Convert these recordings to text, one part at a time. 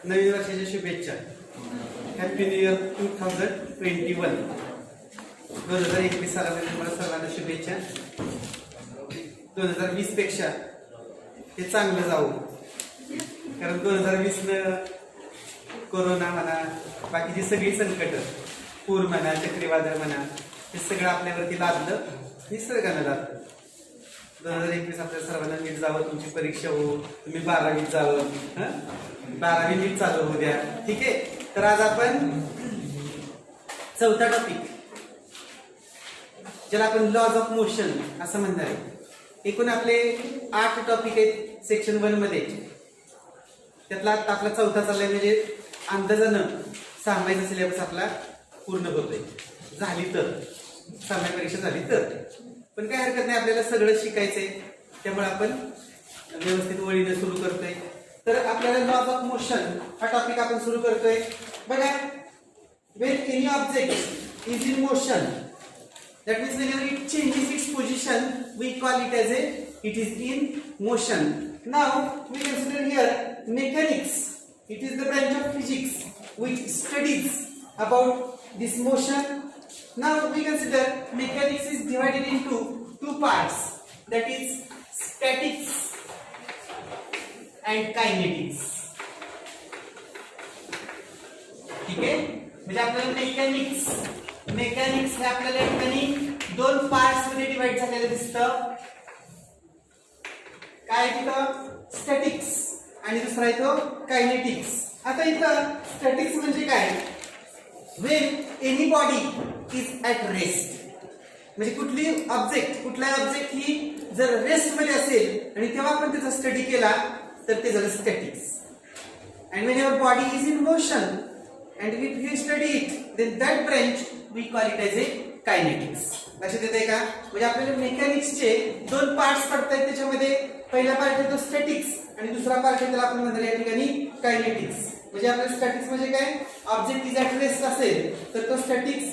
नवीन वर्षाच्या शुभेच्छा. Happy new year 2021. 2021 सालामध्ये तुम्हाला सर्वांना शुभेच्छा. 2020 पेक्षा हे चांगलं जाऊ, कारण 2020 कोरोना म्हणा, बाकीची सगळी संकट, पूर म्हणा, चक्रीवादळ म्हणा, हे सगळं आपल्यावरती लादलं, निसर्गानं लादलं. 2021 आपल्या सर्वांना नीट जावं, तुमची परीक्षा हो, तुम्ही 12वीत जावं, 12वी नीट चालू होऊ द्या. ठीक आहे. तर आज आपण चौथा टॉपिक, ज्याला आपण लॉज ऑफ मोशन असं म्हणणार आहे. एकूण आपले 8 टॉपिक आहेत सेक्शन 1 मध्ये. त्यातला आपला चौथा चाललाय, म्हणजे अंदाजानं 6 महिन्याचा सिलेबस आपला पूर्ण होतोय. झाली तर 6 महिने परीक्षा झाली तर, पण काय हरकत नाही, आपल्याला सगळं शिकायचंय, त्यामुळे आपण व्यवस्थित वळीने सुरू करतोय. तर आपल्याला लॉज ऑफ मोशन हा टॉपिक आपण सुरू करतोय. बघा, when any object is in motion, that means whenever it changes its position, we call it as it is in motion. Now we consider here mechanics. It is the branch of physics which studies about this motion. Now we consider mechanics is divided into 2 parts, that is statics and kinetics. ठीक आहे. म्हणजे आपल्याला mechanics हे आपल्याला या ठिकाणी 2 parts मध्ये divide झालेलं दिसतं. काय तिथं स्टॅटिक्स आणि दुसरा आहे तो कायनेटिक्स. आता इथं स्टॅटिक्स म्हणजे काय, when any body is at rest, म्हणजे कुठला ऑब्जेक्ट ही जर रेस्ट मध्ये असेल आणि तेव्हा आपण त्याचा स्टडी केला तर ते झालं statics. and when your body is in motion and if you study it, then that branch we call it as a kinetics. लक्षात येतंय का? म्हणजे आपल्याला मेकॅनिक्सचे 2 पार्ट्स पडतायत. त्याच्यामध्ये पहिला पार्ट आहे तो स्टॅटिक्स आणि दुसरा पार्ट आहे त्याला आपण म्हणणार या ठिकाणी कायनेटिक्स. म्हणजे आपल्याला स्टॅटिक्स म्हणजे काय, ऑब्जेक्ट इज ॲट रेस्ट असेल तर तो statics,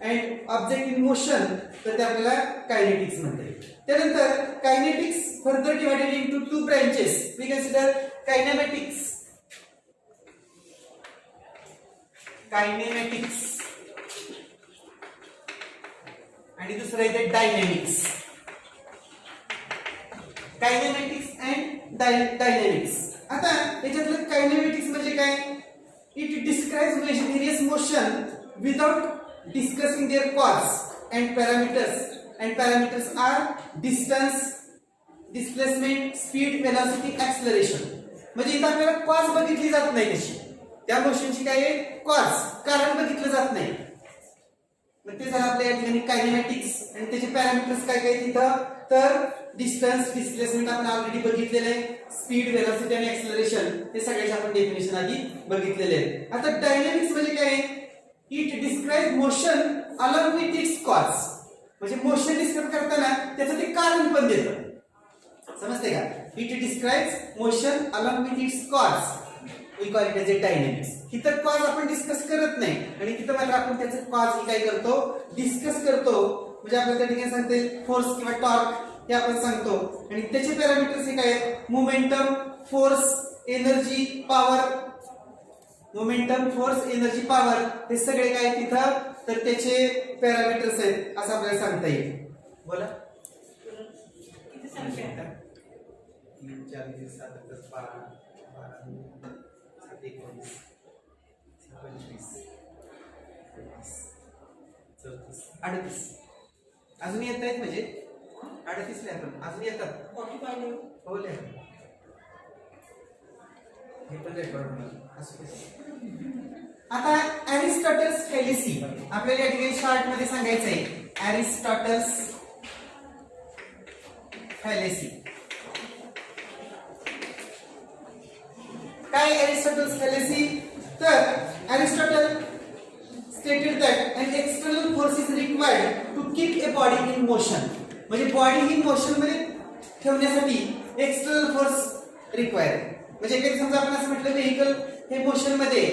and object in motion तर ते आपल्याला कायनेटिक्स म्हणते. त्यानंतर kinetics further divided into 2 branches. We consider kinematics आणि दुसरं आहे डायनॅमिक्स. कायनेमॅटिक्स and dynamics. आता याच्यातलं कायनेमॅटिक्स म्हणजे काय, it describes various motion without discussing their cause and parameters. And parameters are distance, displacement, speed, velocity, acceleration. म्हणजे इथं आपल्याला कॉज बघितली जात नाही, कशी त्या मोशनची काय आहे, कॉज, कारण बघितलं जात नाही. मग ते झालं आपल्या या ठिकाणी कायनेमॅटिक्स. आणि त्याचे पॅरामीटर्स काय काय तिथं, तर डिस्टन्स, डिस्प्लेसमेंट आपण ऑलरेडी बघितलेलं आहे, स्पीड, वेलॉसिटी आणि ऍक्सलरेशन हे सगळ्याचे आपण डेफिनेशन आधी बघितलेले आहे. आता डायनॅमिक्स म्हणजे काय, it describe motion along with its cause. म्हणजे मोशन डिस्क्राइब करताना त्याचं ते कारण पण देतं. समजते का? It describes motion along with its cause, we call it as a dynamics. इथं कॉज आपण डिस्कस करत नाही आणि तिथं मात्र आपण त्याचं कॉज ही काय करतो, डिस्कस करतो. म्हणजे आपल्याला त्या ठिकाणी सांगते फोर्स किंवा टॉर्क हे आपण सांगतो. आणि त्याचे पॅरामीटर्स हे काय आहेत, momentum, force, energy, power. Momentum, force, energy, power हे सगळे काय तिथं, तर त्याचे पॅरामीटर्स आहेत असं आपल्याला सांगता येईल. बोला. 3 4 7 10 12 7 19 25 34 38. अजून येत आहेत, म्हणजे 38 ला आपण अजून येतात. 45 हो ले हे पण रेकॉर्ड होणार असं. आता अरिस्टॉटल्स फॅलेसी आपल्याला या ठिकाणी शॉर्ट मध्ये सांगायचं आहे. अरिस्टॉटल्स फॅलेसी काय, अरिस्टॉटल्स फॅलेसी. तर Aristotle stated that an external force is required to keep a body in motion. म्हणजे बॉडी ही मोशन मध्ये ठेवण्यासाठी एक्सटर्नल फोर्स रिक्वायर्ड. म्हणजे काही समजा आपण असं म्हटलं व्हेइकल हे मोशन मध्ये,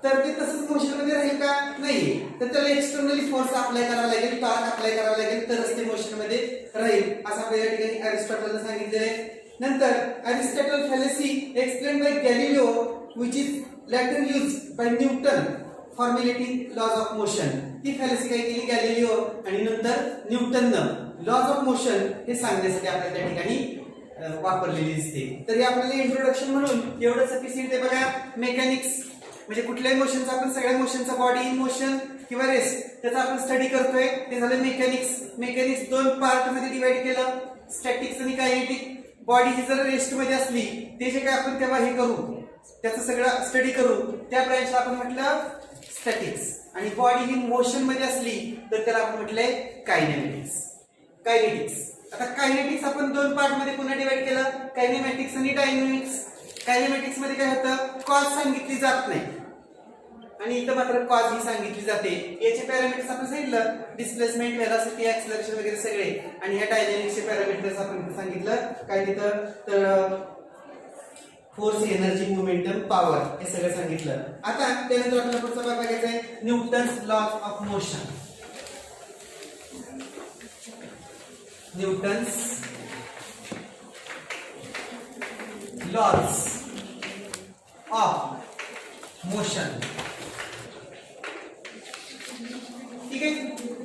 तर ते तसंच मोशन मध्ये राहील का, नाही, तर त्याला एक्सटर्नली फोर्स अप्लाय करावा लागेल, टॉर्क अप्लाय करावा लागेल, तरच ते मोशन मध्ये राहील असं आपल्या या ठिकाणी अरिस्टॉटलने सांगितलेलं आहे. नंतर Aristotle fallacy explain by Galileo which is later used by Newton formulating laws of motion. ती फॅलसी काय केली गॅलिलिओ आणि नंतर न्यूटननं लॉज ऑफ मोशन हे सांगण्यासाठी आपल्याला त्या ठिकाणी वापरलेली दिसते. तर हे आपल्याला इंट्रोडक्शन म्हणून एवढं सफिशियंट आहे बघा. मेकॅनिक्स म्हणजे कुठल्याही मोशनचा आपण सगळ्या मोशनचा बॉडी इन मोशन किंवा रेस्ट त्याचा आपण स्टडी करतोय ते झालं मेकॅनिक्स. मेकॅनिक्स दोन पार्ट मध्ये डिवाइड केलं, स्टॅटिक्स आणि कायनेटिक. बॉडी ही जर रेस्ट मध्ये असली ते जे काय आपण तेव्हा हे करू त्याचं सगळं स्टडी करू त्या ब्रँचला आपण म्हटलं स्टॅटिक्स. आणि बॉडी ही मोशन मध्ये असली तर त्याला आपण म्हटलंय कायनेमॅटिक्स. कायनेटिक्स आता कायनेटिक्स आपण दोन पार्ट मध्ये पुन्हा डिवाइड केलं, कायनेमॅटिक्स आणि डायनॅमिक्स. कायनेमॅटिक्स मध्ये काय होतं, कॉज सांगितली जात नाही आणि इथं मात्र कॉज ही सांगितली जाते. याचे पॅरामीटर्स आपण सांगितलं डिस्प्लेसमेंट, व्हेलॉसिटी, ऍक्सेलरेशन वगैरे सगळे. आणि ह्या डायनॅमिक्सचे पॅरामीटर्स आपण सांगितलं काय तिथं तर फोर्स, एनर्जी, मोमेंटम, पॉवर हे सगळं सांगितलं. आता त्यानंतर आपल्याला पुढचा भाग बघायचा आहे Newton's laws of motion. Newton's laws of motion. ठीक आहे.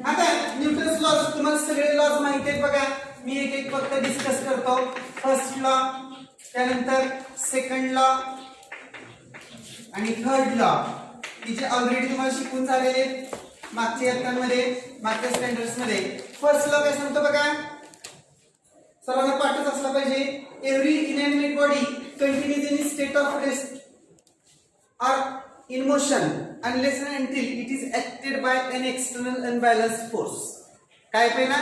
आता न्यूटन्स लॉज तुम्हाला सगळे लॉज माहिती आहेत बघा. मी एक एक फक्त डिस्कस करतो. फर्स्ट लॉ, त्यानंतर सेकंड लॉ आणि थर्ड लॉ की जे ऑलरेडी तुम्हाला शिकून झालेले मागच्या इयत्तांमध्ये मागच्या स्टँडर्ड्स मध्ये. फर्स्ट लॉ काय सांगतो बघा, सर्वांना पाठच असला पाहिजे. Every inanimate body continues in state of rest or in motion unless and until it is acted by an external unbalanced force. काय पहिला,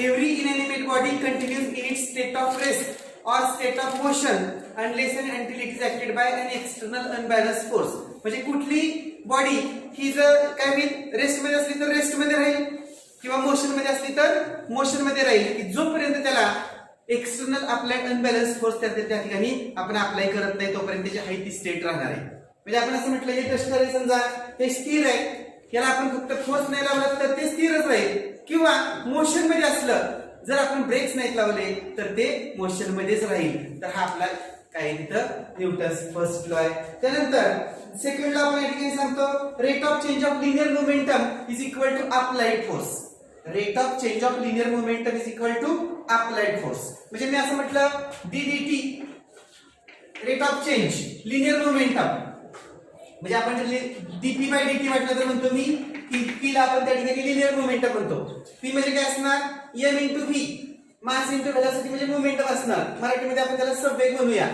every inanimate body continues in its state of rest or state of motion unless and until it is acted by an external unbalanced force. म्हणजे कुठली body ही जर काय होईल, rest मध्ये असली तर रेस्ट मध्ये राहील किंवा मोशन मध्ये असली तर मोशन मध्ये राहील की जोपर्यंत त्याला एक्सटर्नल अप्लाइड अनबॅलन्स फोर्स त्या ठिकाणी आपण अप्लाय करत नाही तोपर्यंत त्याची हाय ती स्टेट राहणार आहे. म्हणजे आपण असं म्हटलं हे टस्टर आहे समजा, हे स्थिर आहे, याला आपण फक्त फोर्स नाही लावला तर ते स्थिरच राहील. किंवा मोशन मध्ये असलं जर आपण ब्रेक्स नाहीत लावले तर ते मोशन मध्येच राहील. तर हा आपला काय तिथं न्यूटन्स फर्स्ट लॉ आहे. त्यानंतर सेकंड लॉ आपण या ठिकाणी सांगतो rate of change of linear momentum is equal to applied force. Rate of change of linear momentum is equal to applied force. म्हणजे मी असं म्हटलं D D T rate of change linear momentum म्हणजे आपण डीपी बाय डीटी म्हटलं तर म्हणतो मी की पी ला आपण त्या ठिकाणी लिनियर मोमेंटम म्हणतो. पी म्हणजे काय असणार, M into V, mass into velocity म्हणजे मोमेंटम असणार. मराठीमध्ये आपण त्याला सबवेग म्हणूया,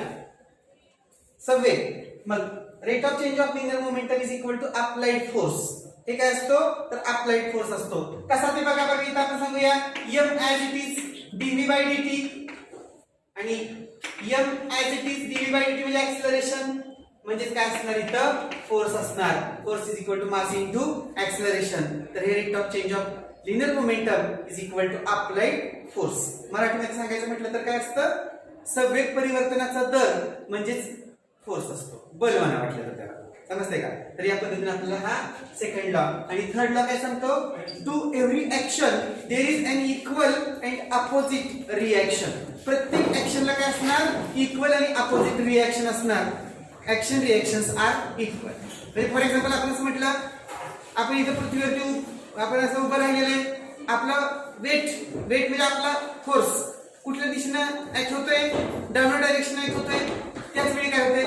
सबवेग. मग rate of change of linear momentum is equal to applied force. हे काय असतो तर अप्लाइड फोर्स असतो. कसा ते बघा इथं आपण सांगूया M as it is DV by DT आणि M as it is DV by DT म्हणजे ऍक्सेलरेशन म्हणजे काय असणार इथं फोर्स असणार. Force is equal to mass into acceleration. तर हे rate of change of linear momentum is equal to applied force. मराठीमध्ये सांगायचं म्हटलं तर काय असतं, सबवेग परिवर्तनाचा दर म्हणजेच फोर्स असतो, बल म्हणा वाटलं तर त्याला. समजते का. तर या पद्धतीने आपल्याला हा सेकंड लॉ. आणि थर्ड लॉ काय सांगतो, to every action there is an equal and opposite reaction. प्रत्येक ऍक्शनला काय असणार, इक्वल आणि अपोजिट रिएक्शन असणार. Action reactions are equal. म्हणजे फॉर एक्झाम्पल आपण असं म्हटलं आपण इथं पृथ्वीवरती आपण असं उभं राहिलेले, आपला वेट म्हणजे आपला फोर्स कुठल्या दिशेनं ऍक्ट होतोय, डाऊनवर्ड डायरेक्शन ऍक्ट होतोय. त्याच वेळी काय होतंय,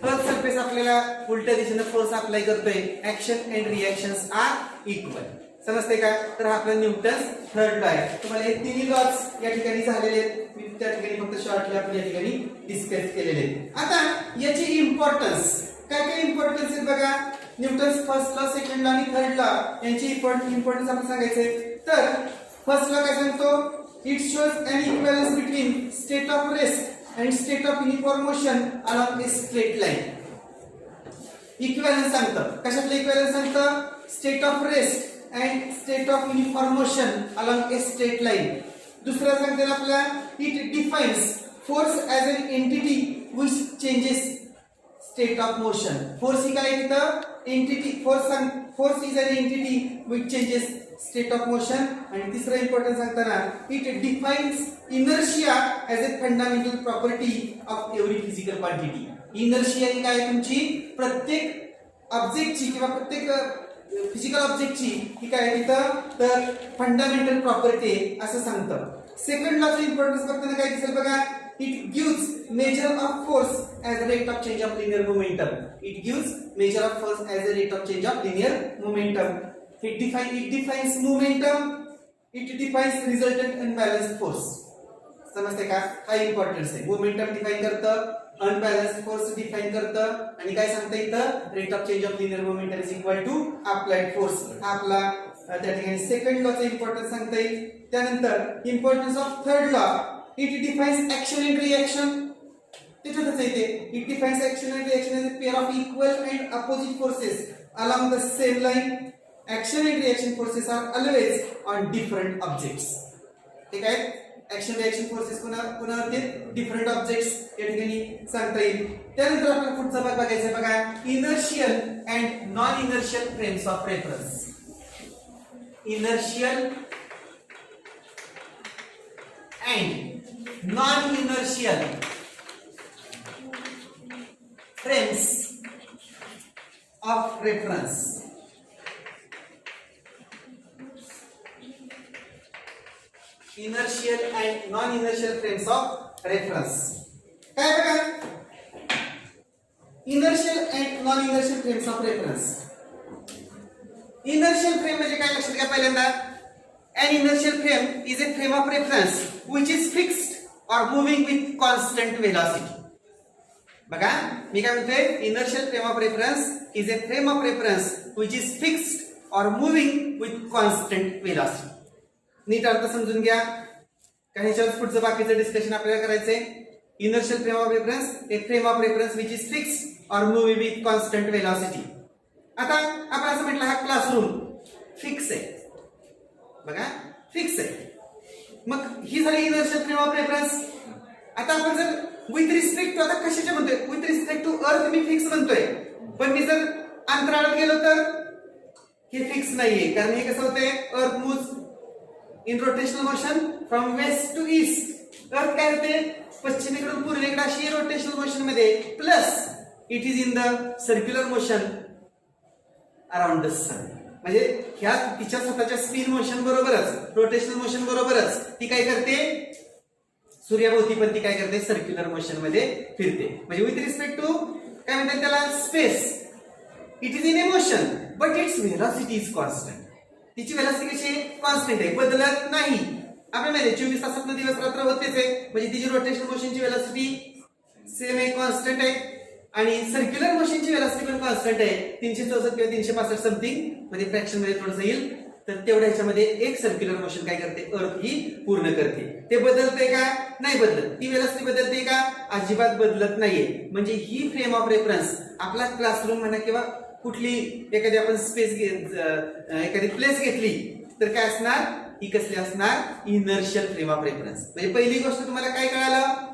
अर्थ सरफेस आपल्याला उलट्या दिशेनं फोर्स अप्लाय करतोय. Action and reactions are equal. समजते का. तर हा आपला न्यूटन्स थर्ड लॉ आहे. तुम्हाला हे तिन्ही लॉज या ठिकाणी झालेले आहेत. मी त्या ठिकाणी फक्त शॉर्टली आपण या ठिकाणी डिस्कस केलेले आहेत. आता याची इम्पॉर्टन्स काय काय इम्पॉर्टन्स आहे बघा. Newton's first law, second law आणि थर्ड लॉ यांची इम्पॉर्टन्स आपण सांगायचंय. तर फर्स्ट लॉ काय सांगतो, it shows N equivalence between state of rest and state of uniform motion along a straight line. Equivalence सांगतं. कशातलं इक्विव्हॅलन्स सांगतं, state of rest and state of uniform motion along a straight line. दुसरा सांगते आपल्याला it defines force as an entity which changes state of motion. Force ही काय तिथं entity, force is an entity which changes state of motion. आणि तिसरा important सांगताना it defines inertia as a fundamental property of every physical quantity. Inertia ही काय तुमची प्रत्येक ऑब्जेक्टची किंवा प्रत्येक फिजिकल ऑब्जेक्टची ही काय तिथं तर फंडामेंटल प्रॉपर्टी असं सांगतं. सेकंड लॉचं इम्पॉर्टन्स बघताना काय दिसेल बघा, it gives measure of force as a rate of change of linear momentum. It gives measure of force as a rate of change of linear momentum. It defines momentum. It defines resultant unbalanced force. समजते का? हा importance आहे. Momentum define करतं, unbalanced force define करतं आणि काय सांगतं इथं rate of change of linear momentum is equal to applied force. आपला त्या ठिकाणी सेकंड लॉचा इम्पॉर्टन्स सांगता येईल. त्यानंतर importance of third law, it defines action and reaction. त्याच्यातच येते it defines action and reaction as a pair of equal and opposite forces along the same line. Action and reaction forces are always on different objects. ठीक आहे. Action reaction forces पुन्हा ते different objects या ठिकाणी सांगता येईल. त्यानंतर आपल्याला पुढचा भाग बघायचा बघा, inertial and non inertial frames of reference. Inertial and non inertial frames of reference. Inertial and non inertial frames of reference. काय बघा, inertial and non inertial frames of reference. Inertial frame म्हणजे काय लक्षात घ्या पहिल्यांदा. An inertial frame is a frame of reference which is fixed or moving with constant velocity. बघा मी काय म्हणतोय, inertial frame of reference is a frame of reference which is fixed or moving with constant velocity. नीट अर्थ समजून घ्या. काही ह्याच्यावर पुढचं बाकीचं डिस्कशन आपल्याला करायचंय. Inertial frame of reference, a frame of reference which is fixed or moving with constant velocity. आता आपण असं म्हटलं हा क्लासरूम फिक्स आहे. बघा फिक्स आहे. मग ही झाली इनर्शियल फ्रेम ऑफ रेफरन्स. आता आपण जर विथ रिस्पेक्ट टू, आता कशाचे म्हणतोय, with respect to earth me fix म्हणतोय, पण मी जर अंतराळात गेलो तर हे फिक्स नाहीये. कारण हे कसं होतंय, earth moves in rotational motion from west to east. Earth काय होते, पश्चिमेकडून पूर्वेकडे अशी रोटेशनल मोशन मध्ये, plus it is in the circular motion around the sun. म्हणजे ह्या तिच्या स्वतःच्या स्पिन मोशन बरोबरच रोटेशनल मोशन बरोबरच ती काय करते, सूर्याभोवती पण ती काय करते, सर्क्युलर मोशन मध्ये फिरते. म्हणजे विथ रिस्पेक्ट टू काय म्हणतात त्याला, space, it is in A motion but it's velocity is constant. तिची व्हेलॉसिटी कशी कॉन्स्टंट आहे, बदलत नाही. आपल्या माहिती 24 तासात दिवस रात्र होतेच आहे. म्हणजे तिची रोटेशनल मोशनची व्हेलॉसिटी सेम आहे, कॉन्स्टंट आहे. आणि सर्क्युलर मोशनची व्हेलॉसिटी पण कॉन्स्टंट आहे, 364 किंवा 365 समथिंग मध्ये फ्रॅक्शन मध्ये थोडंसं येईल. तर तेवढ्या ह्याच्यामध्ये एक सर्क्युलर मोशन काय करते, अर्थ ही पूर्ण करते. ते बदलते का, नाही बदलत. ती व्हेलॉसिटी बदलते का, अजिबात बदलत नाहीये. म्हणजे ही फ्रेम ऑफ रेफरन्स आपला क्लासरूम म्हणा किंवा कुठली एखादी आपण स्पेस एखादी प्लेस घेतली तर काय असणार, ही कसली असणार, इनर्शियल फ्रेम ऑफ रेफरन्स. म्हणजे पहिली गोष्ट तुम्हाला काय कळालं,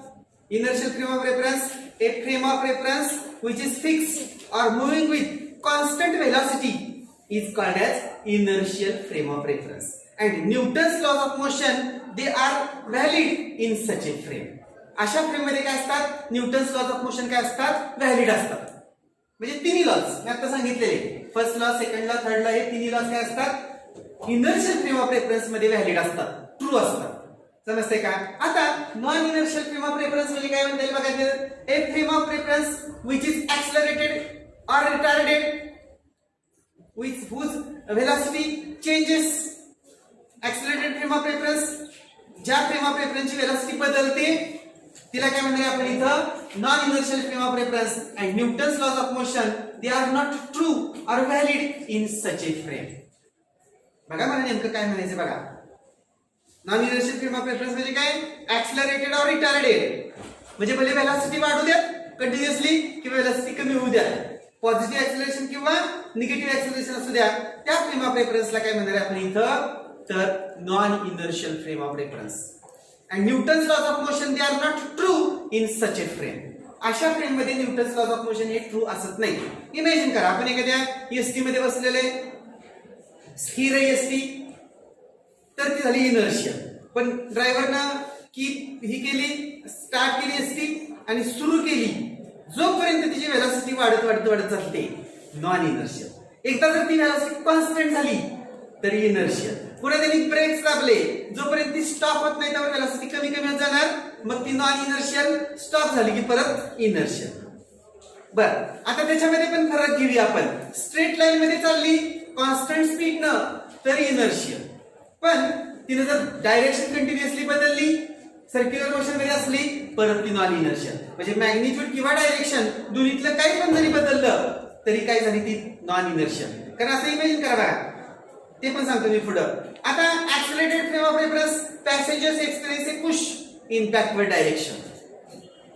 inertial frame of reference, a frame of reference which is fixed or moving with constant velocity is called as inertial frame of reference. And Newton's laws of motion, they are valid in such a frame. अशा frame मध्ये काय असतात, Newton's laws of motion काय असतात, valid असतात. म्हणजे तिन्ही lodge मी आता सांगितलेले, first law, second law, third law, हे तिन्ही लॉज काय असतात, इनर्शियल फ्रेम ऑफ रेफरन्स मध्ये व्हॅलिड असतात, ट्रू असतात. समजते का. आता non inertial frame of reference म्हणजे काय म्हणता येईल बघा, a frame of reference which is accelerated और retarded with whose velocity changes. Accelerated frame of reference, ज्या फ्रेम ऑफ रेफरन्सची व्हेलॉसिटी बदलते तिला काय म्हणणार आपण इथं, non inertial frame of reference. And Newton's laws of motion, they are not true और valid in such a frame. बघा मला नेमकं काय म्हणायचं बघा. Non inertial frame of reference म्हणजे काय, ऍक्सलरेटेड और रिटार्डेड. म्हणजे भले व्हेलॉसिटी वाढू द्या कंटिन्युअसली किंवा व्हेलॉसिटी कमी होऊ द्या, पॉझिटिव्ह ऍक्सलरेशन किंवा निगेटिव्ह ऍक्सलरेशन असू द्या, त्या फ्रेम ऑफ रेफरन्सला काय म्हणणार आपण इथं, तर non inertial frame of reference. And Newton's laws of motion, they are not true in such a frame. अशा फ्रेम मध्ये न्यूटन्स लॉज ऑफ मोशन हे ट्रू असत नाही. इमॅजिन करा आपण एखाद्या एसटी मध्ये बसलेले, स्थिर एसटी, तर ती झाली इनर्शियल. पण ड्रायव्हरनं की ही केली, स्टार्ट केली एसटी आणि सुरू केली, जोपर्यंत तिची व्हेलॉसिटी वाढत वाढत वाढत जाते नॉन इनर्शियल. एकदा जर ती व्हेलॉसिटी कॉन्स्टंट झाली तर इनर्शियल. पुढे त्यांनी ब्रेक्स दाबले, जोपर्यंत ती स्टॉप होत नाही त्यावर व्हेलॉसिटी कमी कमी होत जाणार, मग ती नॉन इनर्शियल. स्टॉप झाली की परत इनर्शियल. बर, आता त्याच्यामध्ये पण फरक घेऊया आपण. स्ट्रेट लाईन मध्ये चालली कॉन्स्टंट स्पीड न तर इनर्शियल, पण तिने जर डायरेक्शन कंटिन्युअसली बदलली सर्क्युलर मोशन मध्ये असली परत ती नॉन इनर्शियल. म्हणजे मॅग्निट्यूड किंवा डायरेक्शन दोन्हीतलं काही पण जरी बदललं तरी काय झाली ती नॉन इनर्शियल. कारण असं इमॅजिन करा बघा, ते पण सांगतो मी पुढं. आता accelerated frame of reference passengers experience a push in backward direction.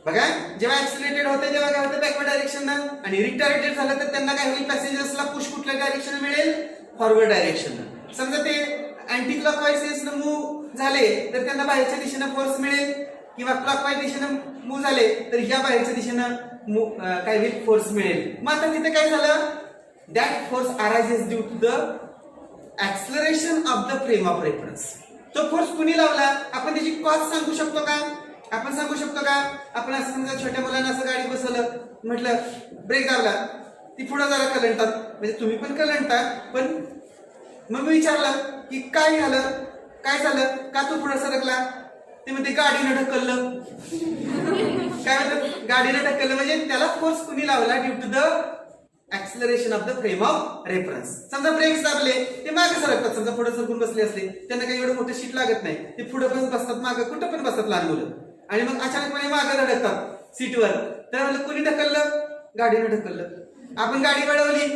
बघा, जेव्हा ऍक्सिलरेटेड होते तेव्हा काय होतं बॅकवर्ड डायरेक्शन, आणि रिटार्डेड झालं तर त्यांना काय होईल पॅसेंजर्सला पुश कुठल्या डायरेक्शन मिळेल फॉरवर्ड डायरेक्शन. समजा ते अँटी क्लॉकवाईज सेन्सने मूव्ह झाले तर त्यांना बाहेरच्या दिशेने फोर्स मिळेल, किंवा क्लॉकवाईज दिशेने मूव्ह झाले तर ह्या बाहेरच्या दिशेने काय होईल फोर्स मिळेल. मग आता तिथे काय झालं, that force arises due to the acceleration of the frame of reference. तो फोर्स कुणी लावला, आपण त्याची कॉज सांगू शकतो का? आपण सांगू शकतो का? आपण असं समजा छोट्या मुलांना असं गाडी बसवलं, म्हटलं ब्रेक दाबला, ती पुढे जरा कलंडतात, म्हणजे तुम्ही पण कलंडतात, पण मग मी विचारलं की काय झालं, काय झालं, का तू पुढे सरकला? ते म्हणते गाडीनं ढकललं. काय म्हणतात, गाडीनं ढकललं. म्हणजे त्याला फोर्स कुणी लावला due to the acceleration of the frame of reference. समजा ब्रेक्स दाबले, ते मागे सरकतात. समजा पुढे सरकून बसले असले, त्यांना काही एवढं मोठं शीट लागत नाही, ते पुढे पण बसतात, मागे कुठं पण बसतात लहान मुलं, आणि मग अचानकपणे मागे धडकतात सीटवर. तर म्हणलं कुणी ढकललं? गाडीनं ढकललं. आपण गाडी वळवली,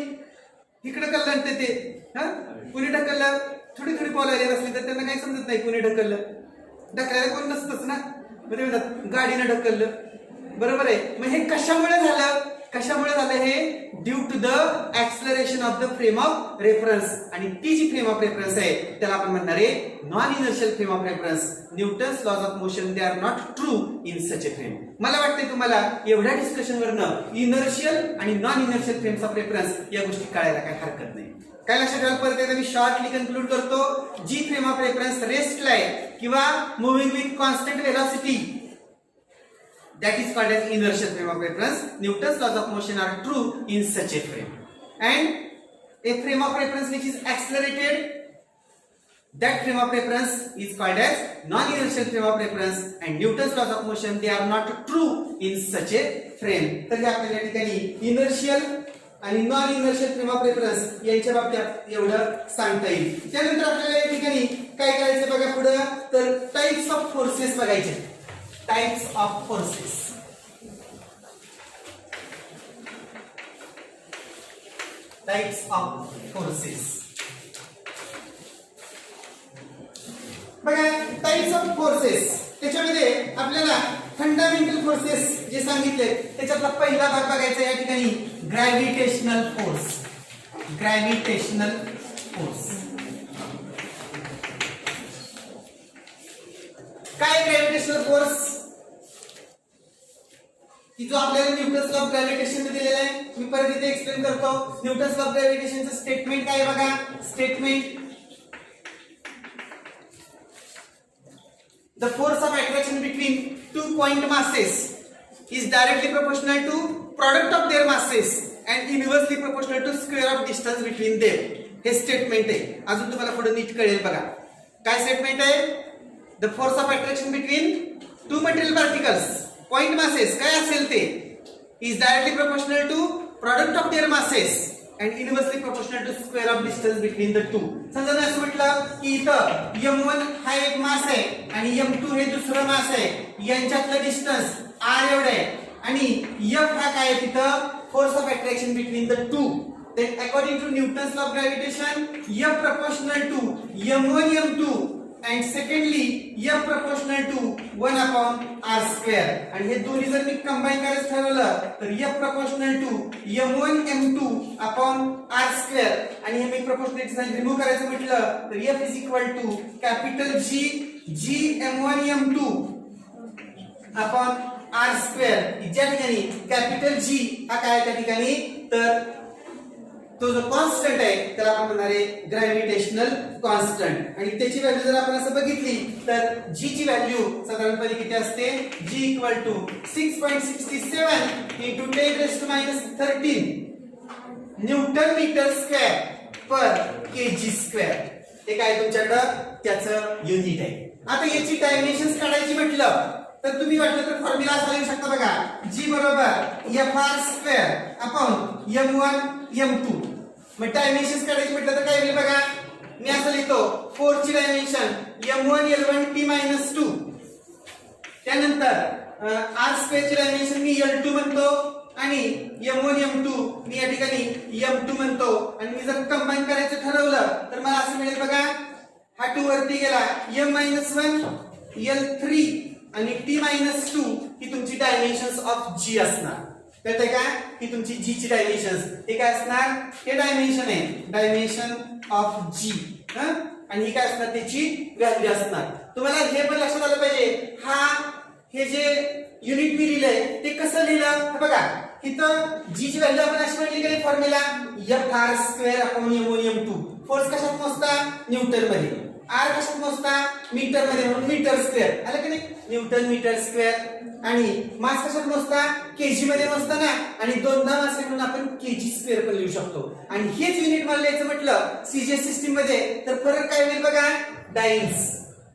इकडे कलंडते ते, हा कुणी ढकललं. थोडी थोडी बोलायला असली तर त्यांना काही समजत नाही कुणी ढकललं. ढकलायला कोण नसतंच ना, मग ते म्हणतात गाडीनं ढकललं. बरोबर आहे. मग हे कशामुळे झालं, कशामुळे झालं हे? Due to the acceleration of the frame of reference. आणि ती जी फ्रेम ऑफ रेफरन्स आहे त्याला आपण म्हणणार आहे non inertial frame of reference. Newton's laws of motion they are not true in such a frame. मला वाटतंय तुम्हाला एवढ्या डिस्कशन वरनं इनर्शियल आणि non inertial frames of reference या गोष्टी कळायला काही हरकत नाही. काय लक्षात ठेवायला, परत एकदा मी शॉर्टली कन्क्लूड करतो. जी फ्रेम ऑफ रेफरन्स रेस्ट ला आहे किंवा moving with constant velocity, that is called as inertial frame of reference. Newton's laws of motion are true in such a frame. And a frame of reference which is accelerated, that frame of reference is called as non-inertial frame of reference, and Newton's laws of motion they are not true in such a frame. तर या आपल्याला ठिकाणी inertial आणि non inertial frame of reference यांच्या बाबतीत एवढं सांगता येईल. त्यानंतर आपल्याला या ठिकाणी काय करायचं बघा पुढे, तर टाइप्स ऑफ फोर्सेस बघायचे. Types of forces. Types of forces बघा. टाइप्स ऑफ फोर्सेस त्याच्यामध्ये आपल्याला फंडामेंटल फोर्सेस जे सांगितले त्याच्यातला पहिला भाग बघायचा या ठिकाणी ग्रॅव्हिटेशनल फोर्स. ग्रॅव्हिटेशनल फोर्स काय? ग्रॅव्हिटेशनल फोर्स की जो आपल्याला न्यूटन्स लॉ ऑफ ग्रॅव्हिटेशन दिलेला आहे. मी परत इथे एक्सप्लेन करतो. न्यूटन्स लॉ ऑफ ग्रॅव्हिटेशनचं स्टेटमेंट काय आहे बघा. Statement, the force of attraction between two point masses is directly proportional to product of their masses and inversely proportional to square of distance between them. हे statement आहे. अजून तुम्हाला पुढे नीट कळेल बघा. काय स्टेटमेंट आहे? the force of attraction between two material particles point masses काय असेल ते is directly proportional to product of their masses and inversely proportional to square of distance between the two. समजा मी असं म्हटलं की इथं m1 हा एक मास आहे आणि m2 हे दुसरं मास आहे, यांच्यातलं डिस्टन्स r एवढं आहे, आणि f हा काय आहे तिथं force of attraction between the two. then according to Newton's law of gravitation f proportional to m1 m2 and secondly f proportional to 1 upon r square. आणि हे दोन्ही जर मी कंबाईन करायचं ठरवलं तर f proportional to m1 m2 upon r square, आणि हे मी proportionality sign remove करायचं म्हटलं तर f is equal to capital G m1 m2 upon r square. ज्या ठिकाणी कॅपिटल G हा काय त्या ठिकाणी तर तो जो कॉन्स्टंट आहे त्याला आपण म्हणणार आहे ग्रॅव्हिटेशनल कॉन्स्टंट आणि त्याची व्हॅल्यू जर आपण असं बघितली तर g ची व्हॅल्यू साधारणपणे किती असते g equal to 6.67 into 10⁻13 newton metre square per KG square हे काय तुमच्याकडं त्याचं युनिट आहे. आता याची डायमेन्शन्स काढायची म्हटलं तर तुम्ही वाटलं तर फॉर्म्युला असा लिहू शकता बघा g बरोबर fr square upon m1 m2. मग डायमेन्शन्स काढायची म्हटलं तर काय होईल बघा मी असं लिहितो 4 ची डायमेन्शन m1 l1 t-2 त्यानंतर r स्क्वेअर ची डायमेन्शन मी l2 म्हणतो आणि m1 m2 मी या ठिकाणी m2 म्हणतो आणि मी जर कंबाईन करायचं ठरवलं तर मला असं मिळेल बघा हा 2 वरती गेला m-1 l3 आणि t-2 ही तुमची डायमेन्शन्स ऑफ g असणार. कळतंय का ही तुमची g ची डायमेन्शन्स हे काय असणार हे डायमेन्शन आहे डायमेन्शन ऑफ g आणि ही काय असणार त्याची व्हॅल्यू असणार. तुम्हाला हे पण लक्षात आलं पाहिजे हे जे युनिट मी लिहिलंय ते कसं लिहिलं बघा इथं g ची व्हॅल्यू आपण अशी म्हणली की formula fr square upon m1 m2 force कशात मोजता न्यूटन मध्ये r कशात मोजता मीटर मध्ये म्हणून मीटर स्क्वेअर आलं की नाही न्यूटन मीटर स्क्वेअर आणि मास कशात मोजता केजी मध्ये मोजता ना आणि दोनदा मास म्हणून आपण केजी स्क्वेअर पण लिहू शकतो आणि हेच युनिट मला लिहायचं म्हटलं सीजीएस सिस्टीम मध्ये तर फरक काय होईल बघा डाइन्स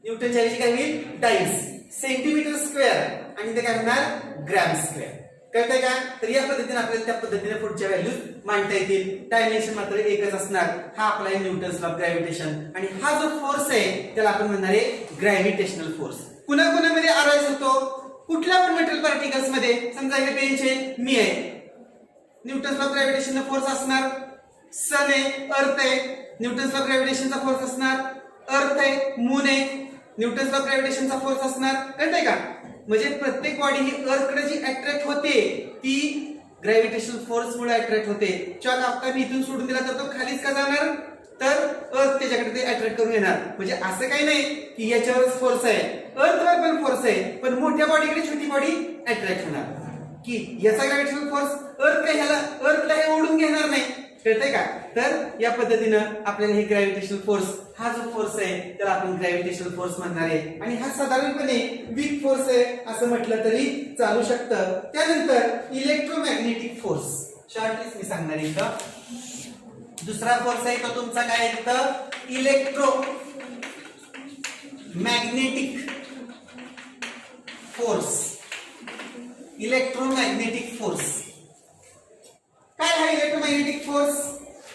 न्यूटनच्या ऐवजी काय होईल डाइन्स सेंटीमीटर स्क्वेअर आणि ते काय होणार ग्रॅम स्क्वेअर. कळतंय का तर या पद्धतीने आपल्याला त्या पद्धतीने पुढच्या व्हॅल्यूज मांडता येतील. डायमेन्शन मात्र एकच असणार हा आपला न्यूटन्स लॉ ऑफ ग्रॅव्हिटेशन आणि हा जो फोर्स आहे त्याला आपण म्हणणार आहे ग्रॅव्हिटेशनल फोर्स. कुणाकुणामध्ये अराइज होतो कुठल्या पण मेटल पार्टिकल्स मध्ये समजा हे बेंच आहे मी आहे Newton's law of gravitational force असणार सन आहे अर्थ आहे न्यूटन्स लॉ ऑफ ग्रॅव्हिटेशनचा फोर्स असणार अर्थ आहे मून आहे न्यूटन्स लॉ ऑफ ग्रॅव्हिटेशनचा फोर्स असणार. कळतंय का म्हणजे प्रत्येक बॉडी ही अर्थकडे जी अट्रॅक्ट होते ती ग्रॅव्हिटेशनल फोर्स मुळे अट्रॅक्ट होते. चॉक आपला मी इथून सोडून दिला तर तो खालीच का जाणार तर अर्थ त्याच्याकडे ते अट्रॅक्ट करून येणार. म्हणजे असं काही नाही की याच्यावरच फोर्स आहे अर्थवर पण फोर्स आहे पण मोठ्या बॉडीकडे छोटी बॉडी अट्रॅक्ट होणार की याचा ग्रॅव्हिटेशनल फोर्स अर्थला हे ओढून घेणार नाही. कळतंय का तर या पद्धतीनं आपल्याला हे ग्रॅव्हिटेशनल फोर्स हा जो फोर्स आहे त्याला आपण ग्रॅव्हिटेशनल फोर्स म्हणणार आहे आणि हा साधारणपणे वीक फोर्स आहे असं म्हटलं तरी चालू शकतं. त्यानंतर इलेक्ट्रोमॅग्नेटिक फोर्स शॉर्टलिस्ट मी सांगणार इथं दुसरा फोर्स आहे तो तुमचा काय आहे तर electro magnetic force. Electromagnetic force काय आहे electromagnetic force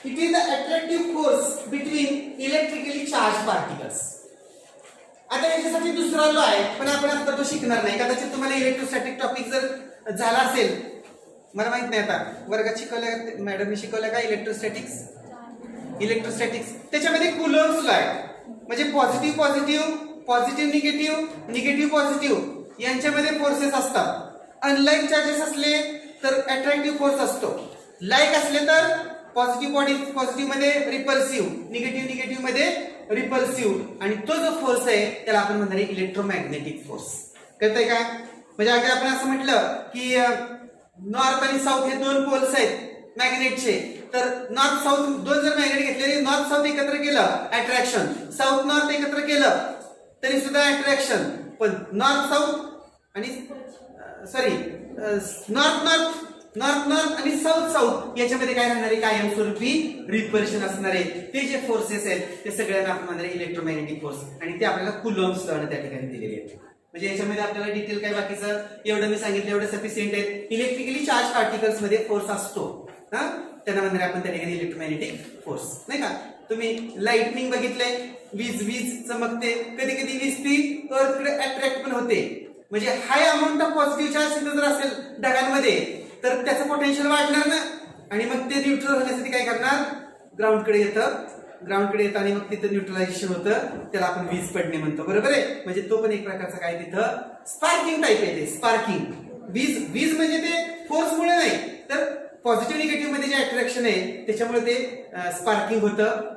it is the attractive force between electrically charge particles. आता याच्यासाठी दुसरा लॉ आहे पण आपण आता तो शिकणार नाही कदाचित तुम्हाला इलेक्ट्रोस्टॅटिक टॉपिक जर झाला असेल मला माहित नाही आता वर्गात शिकवलं मॅडमने शिकवलं का इलेक्ट्रोस्टॅटिक्स त्याच्यामध्ये कुलॉम्स लॉ आहे म्हणजे पॉझिटिव्ह निगेटिव्ह पॉझिटिव्ह यांच्यामध्ये फोर्सेस असतात. अनलाईक चार्जेस असले तर अट्रॅक्टिव्ह फोर्स असतो लाईक असले तर पॉझिटिव्ह बॉडी पॉझिटिव्ह मध्ये रिपल्सिव्ह निगेटिव्ह मध्ये रिपल्सिव्ह आणि तो जो फोर्स आहे त्याला आपण म्हणणार आहे इलेक्ट्रोमॅग्नेटिक फोर्स. कळतंय का म्हणजे अगर आपण असं म्हटलं की नॉर्थ आणि साऊथ हे दोन पोल्स आहेत मॅग्नेटचे तर नॉर्थ साऊथ दोन जर मॅग्नेट घेतले नॉर्थ साऊथ एकत्र केलं अट्रॅक्शन साऊथ नॉर्थ एकत्र केलं तरी सुद्धा अट्रॅक्शन पण नॉर्थ साऊथ आणि सॉरी नॉर्थ आणि साऊथ याच्यामध्ये काय राहणार आहे कायमस्वरूपी रिपल्शन असणार आहे. ते जे फोर्सेस आहेत ते सगळ्यांना आपण म्हणणार आहे इलेक्ट्रोमॅग्नेटिक फोर्स आणि ते आपल्याला कुलॉम्स लॉ त्या ठिकाणी दिलेले आहेत. म्हणजे याच्यामध्ये आपल्याला डिटेल काय बाकीचं एवढं मी सांगितलं एवढं सफिशियंट आहे. इलेक्ट्रिकली चार्ज पार्टिकल्स मध्ये फोर्स असतो त्यांना म्हणणार आपण त्या ठिकाणी इलेक्ट्रोमॅग्नेटिक फोर्स नाही का. तुम्ही लाइटनिंग बघितलंय वीज चमकते कधी कधी वीज ती अर्थकडे अट्रॅक्ट पण होते म्हणजे high amount of positive charge जर असेल ढगांमध्ये तर त्याचं पोटेन्शियल वाढणार ना आणि मग ते न्यूट्रल होण्यासाठी काय करणार ग्राउंडकडे येतं आणि मग तिथं न्यूट्रलायझेशन होतं त्याला आपण वीज पडणे म्हणतो बरोबर आहे. म्हणजे तो पण एक प्रकारचा काय तिथं स्पार्किंग टाईप आहे. ते स्पार्किंग वीज म्हणजे ते फोर्स मुळे नाही तर पॉझिटिव्ह निगेटिव्ह मध्ये जे अट्रॅक्शन आहे त्याच्यामुळे ते स्पार्किंग होतं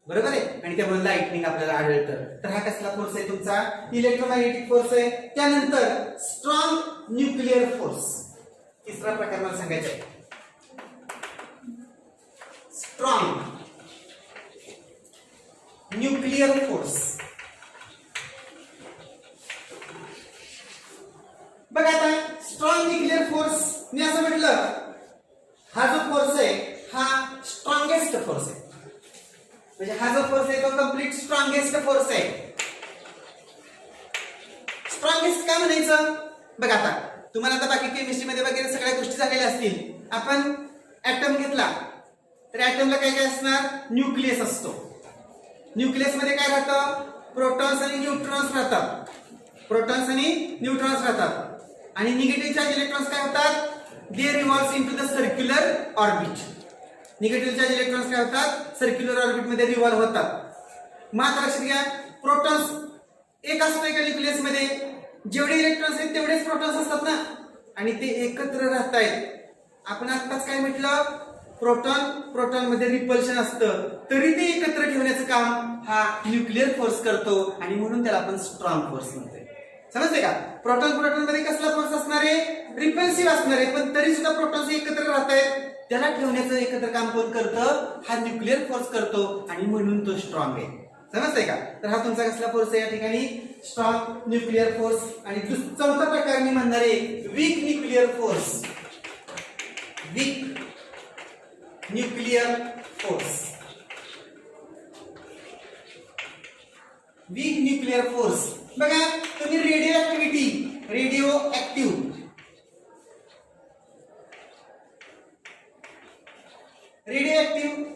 बरोबर आहे आणि त्यामुळे लाइटनिंग आपल्याला आढळतं. तर हा कसला फोर्स आहे तुमचा इलेक्ट्रोमॅग्नेटिक फोर्स आहे. त्यानंतर स्ट्रॉंग न्यूक्लिअर फोर्स तिसरा प्रकार मला सांगायचा आहे. Strong nuclear force. बघा आता स्ट्रॉंग न्यूक्लियर फोर्स मी असं म्हटलं, हा जो फोर्स आहे हा स्ट्रॉंगेस्ट फोर्स आहे. म्हणजे हा जो फोर्स आहे तो कम्प्लीट स्ट्रॉंगेस्ट फोर्स आहे. स्ट्रॉंगेस्ट का म्हणायचं? बघा आता तुम्हाला आता बाकी केमिस्ट्रीमध्ये वगैरे सगळ्या गोष्टी झालेल्या असतील. आपण ऍटम घेतला तर ऍटमला काय काय असणार? न्यूक्लियस असतो. न्यूक्लियस मध्ये काय राहतं? प्रोटॉन्स आणि न्यूट्रॉन्स राहतात. प्रोटॉन्स आणि न्यूट्रॉन्स राहतात. आणि निगेटिव्ह चार्ज इलेक्ट्रॉन्स काय होतात? They revolves into the circular orbit. Negative charge electrons काय होतात? सर्क्युलर ऑर्बिट मध्ये रिव्हॉल्व होतात. मात्र लक्षात घ्या, प्रोटॉन्स एक असतो एका न्यूक्लियस मध्ये, जेवढे इलेक्ट्रॉन्स आहेत तेवढेच प्रोटॉन्स असतात ना, आणि ते एकत्र राहतायत. आपण आत्ताच काय म्हटलं? प्रोटॉन मध्ये रिपल्शन असतं, तरी ते एकत्र ठेवण्याचं काम हा न्यूक्लियर फोर्स करतो, आणि म्हणून त्याला आपण स्ट्रॉंग फोर्स म्हणतोय. समजते का? प्रोटॉन मध्ये कसला फोर्स असणार आहे? रिपल्सिव्ह असणार आहे, पण तरी सुद्धा प्रोटॉन्स एकत्र राहत आहेत. त्याला ठेवण्याचं एकत्र काम कोण करतं? हा न्यूक्लियर फोर्स करतो, आणि म्हणून तो स्ट्रॉंग आहे. समजतंय का? तर हा तुमचा कसला फोर्स आहे या ठिकाणी? Strong nuclear force. आणि चौथा प्रकार मी म्हणणार आहे weak nuclear force. Weak nuclear force. Weak nuclear force. बघा तुम्ही रेडिओ ऍक्टिव्ह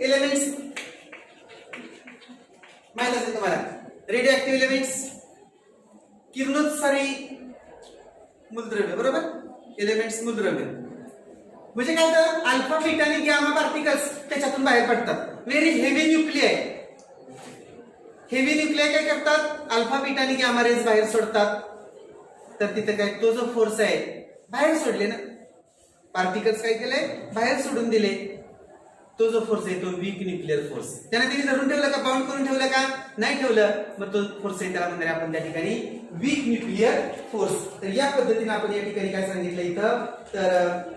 एलिमेंट्स माहित असेल तुम्हाला. रेडिओ ऍक्टिव्ह एलिमेंट्स किरणोत्सारी मूलद्रव्य, बरोबर? एलिमेंट्स मूलद्रव्य म्हणजे काय होतं? अल्फा बीटा आणि गॅमा पार्टिकल्स त्याच्यातून बाहेर पडतात. Very heavy nuclei. Heavy nuclei काय करतात? अल्फा बीटा आणि गॅमा रेज बाहेर सोडतात. तर तिथे काय, तो जो फोर्स आहे बाहेर सोडले ना, पार्टिकल्स काय केलंय? बाहेर सोडून दिले. तो जो फोर्स आहे तो वीक न्यूक्लियर फोर्स. त्याने तिने धरून ठेवलं का? बाउंड करून ठेवलं का? नाही ठेवलं. मग तो फोर्स आहे त्याला म्हणणार आपण त्या ठिकाणी वीक न्यूक्लियर फोर्स. तर या पद्धतीने आपण या ठिकाणी काय सांगितलं इथं? तर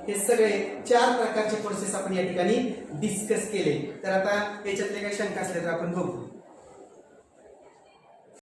हे सगळे 4 प्रकारचे फोर्सेस आपण या ठिकाणी डिस्कस केले. तर आता याच्यातले काही शंका असल्या तर आपण बघू.